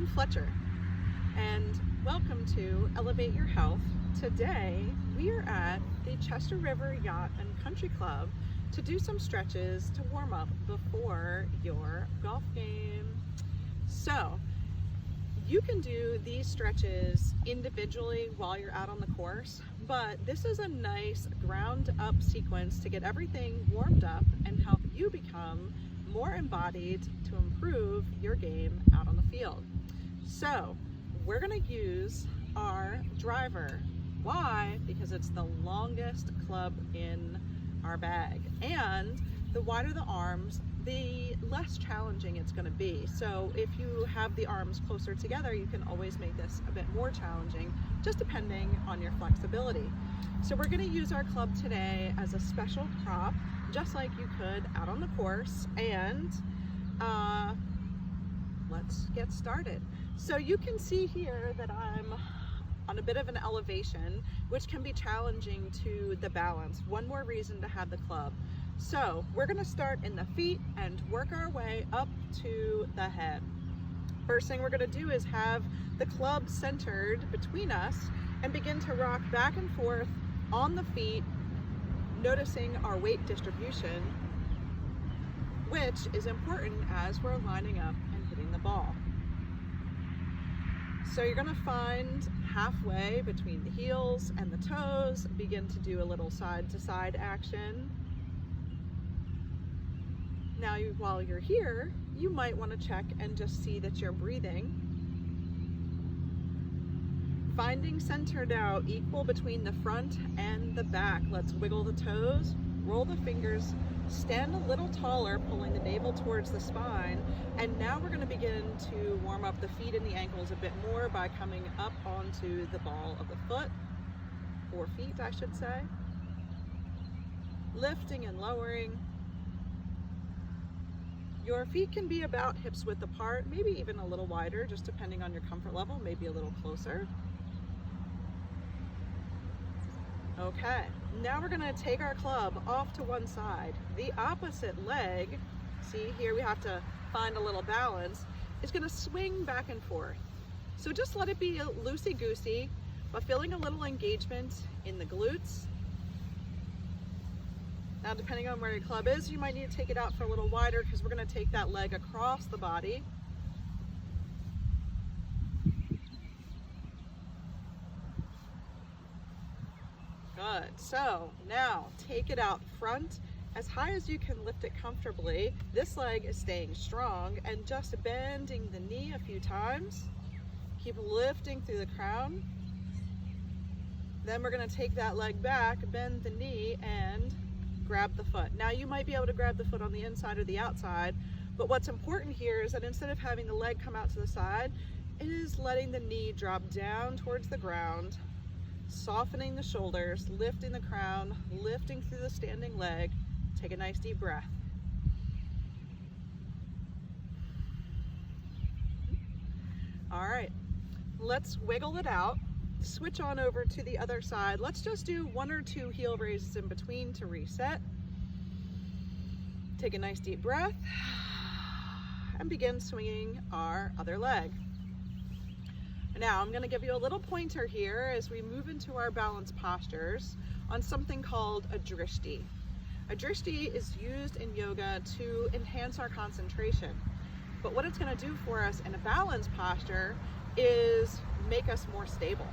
I'm Fletcher, and welcome to Elevate Your Health. Today we are at the Chester River Yacht and Country Club to do some stretches to warm up before your golf game. So you can do these stretches individually while you're out on the course, but this is a nice ground up sequence to get everything warmed up and help you become more embodied to improve your game out on the field. So we're going to use our driver. Why? Because it's the longest club in our bag, and the wider the arms, the less challenging it's going to be. So if you have the arms closer together, you can always make this a bit more challenging, just depending on your flexibility. So we're going to use our club today as a special prop, just like you could out on the course. And let's get started. So you can see here that I'm on a bit of an elevation, which can be challenging to the balance. One more reason to have the club. So we're going to start in the feet and work our way up to the head. First thing we're going to do is have the club centered between us and begin to rock back and forth on the feet, noticing our weight distribution, which is important as we're lining up and hitting the ball. So you're going to find halfway between the heels and the toes, begin to do a little side to side action. Now, while you're here, you might want to check and just see that you're breathing. Finding center now equal between the front and the back. Let's wiggle the toes, roll the fingers, stand a little taller, pulling the navel towards the spine. And now we're going to begin to warm up the feet and the ankles a bit more by coming up onto the ball of the foot, or feet, I should say. Lifting and lowering. Your feet can be about hips width apart, maybe even a little wider, just depending on your comfort level, maybe a little closer. Okay, now we're gonna take our club off to one side. The opposite leg, see here we have to find a little balance, is gonna swing back and forth. So just let it be loosey-goosey, but feeling a little engagement in the glutes. Now, depending on where your club is, you might need to take it out for a little wider because we're going to take that leg across the body. Good. So now take it out front as high as you can, lift it comfortably. This leg is staying strong and just bending the knee a few times. Keep lifting through the crown. Then we're going to take that leg back, bend the knee, and grab the foot. Now you might be able to grab the foot on the inside or the outside, but what's important here is that instead of having the leg come out to the side, it is letting the knee drop down towards the ground, softening the shoulders, lifting the crown, lifting through the standing leg. Take a nice deep breath. All right, let's wiggle it out. Switch on over to the other side. Let's just do 1 or 2 heel raises in between to reset. Take a nice deep breath and begin swinging our other leg. Now I'm going to give you a little pointer here as we move into our balance postures on something called a drishti. A drishti is used in yoga to enhance our concentration, but what it's going to do for us in a balance posture is make us more stable.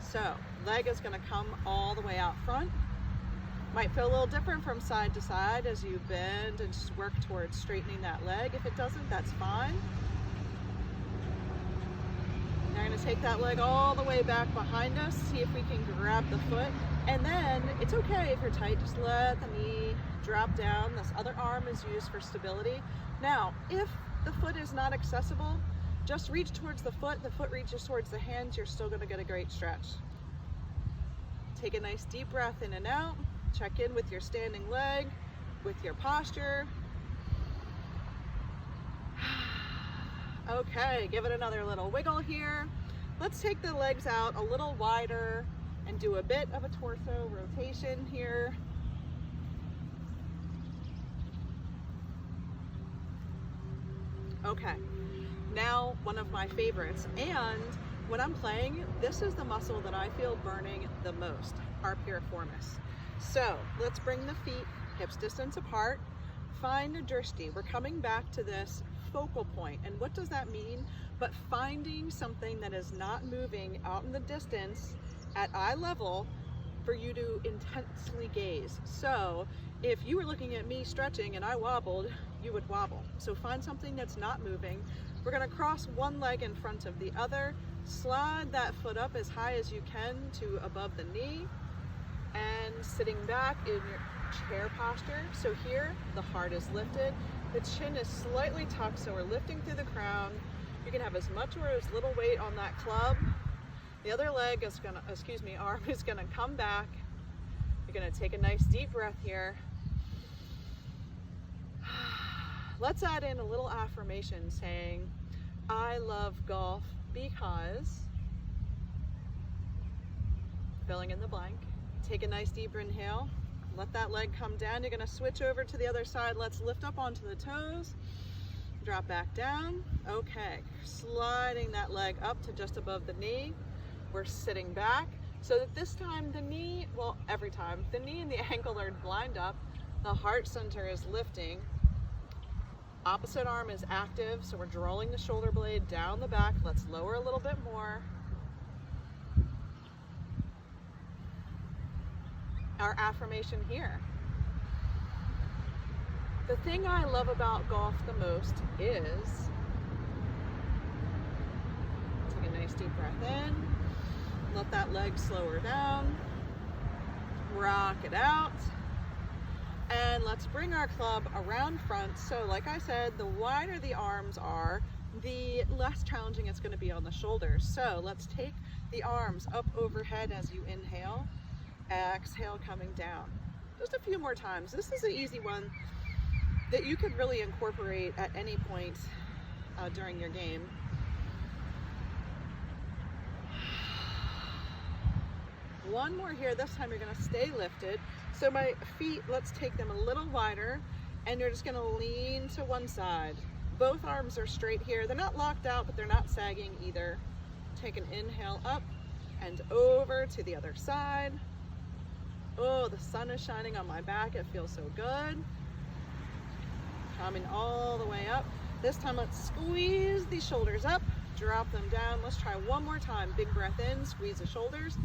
So leg is going to come all the way out front. Might feel a little different from side to side as you bend and just work towards straightening that leg. If it doesn't, that's fine. Now we're going to take that leg all the way back behind us, see if we can grab the foot. And then it's okay if you're tight, just let the knee drop down. This other arm is used for stability. Now, if the foot is not accessible, just reach towards the foot reaches towards the hands, you're still going to get a great stretch. Take a nice deep breath in and out. Check in with your standing leg, with your posture. Okay, give it another little wiggle here. Let's take the legs out a little wider and do a bit of a torso rotation here. Okay, Now, one of my favorites. And when I'm playing, this is the muscle that I feel burning the most, our piriformis. So let's bring the feet hips distance apart. Find a drishti. We're coming back to this focal point. And what does that mean? But finding something that is not moving out in the distance at eye level for you to intensely gaze. So if you were looking at me stretching and I wobbled, you would wobble. So find something that's not moving. We're gonna cross one leg in front of the other, slide that foot up as high as you can to above the knee, and sitting back in your chair posture. So here, the heart is lifted, the chin is slightly tucked, so we're lifting through the crown. You can have as much or as little weight on that club. The other leg is gonna, arm is gonna come back. You're gonna take a nice deep breath here. Let's add in a little affirmation saying, I love golf because, filling in the blank. Take a nice deep inhale. Let that leg come down. You're gonna switch over to the other side. Let's lift up onto the toes. Drop back down. Okay, sliding that leg up to just above the knee. We're sitting back so that this time the knee, well, every time, the knee and the ankle are lined up. The heart center is lifting. Opposite arm is active, so we're drawing the shoulder blade down the back. Let's lower a little bit more. Our affirmation here. The thing I love about golf the most is, take a nice deep breath in, let that leg slower down, rock it out, and let's bring our club around front. So like I said, the wider the arms are, the less challenging it's going to be on the shoulders. So let's take the arms up overhead as you inhale, exhale coming down. Just a few more times. This is an easy one that you could really incorporate at any point during your game. One more here. This time you're going to stay lifted. So my feet, let's take them a little wider, and you're just going to lean to one side. Both arms are straight here. They're not locked out, but they're not sagging either. Take an inhale up and over to the other side. Oh, the sun is shining on my back. It feels so good. Coming all the way up. This time let's squeeze these shoulders up, drop them down. Let's try one more time. Big breath in, squeeze the shoulders.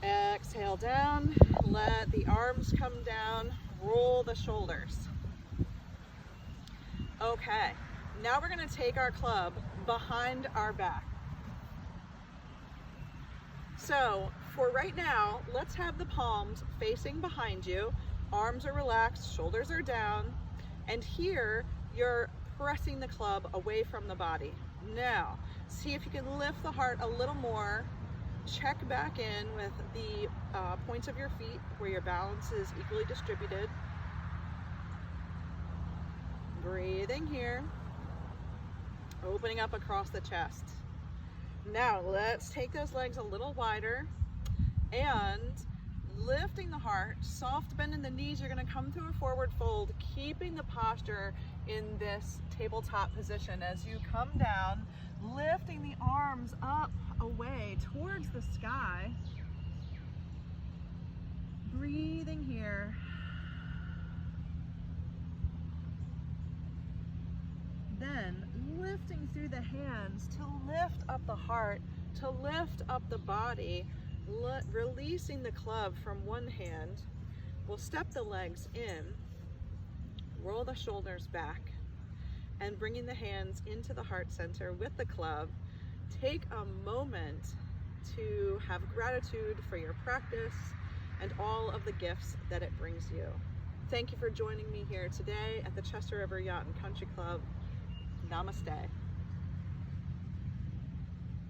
Exhale down, let the arms come down, roll the shoulders. Okay, now we're gonna take our club behind our back. So for right now, let's have the palms facing behind you, arms are relaxed, shoulders are down, and here you're pressing the club away from the body. Now, see if you can lift the heart a little more. Check back in with the points of your feet where your balance is equally distributed. Breathing here, opening up across the chest. Now let's take those legs a little wider and lifting the heart, soft bend in the knees. You're going to come to a forward fold, keeping the posture in this tabletop position as you come down, lifting the arms up away towards the sky. Breathing here. Then lifting through the hands to lift up the heart, to lift up the body, releasing the club from one hand. We'll step the legs in, roll the shoulders back, and bringing the hands into the heart center with the club. Take a moment to have gratitude for your practice and all of the gifts that it brings you. Thank you for joining me here today at the Chester River Yacht and Country Club. Namaste.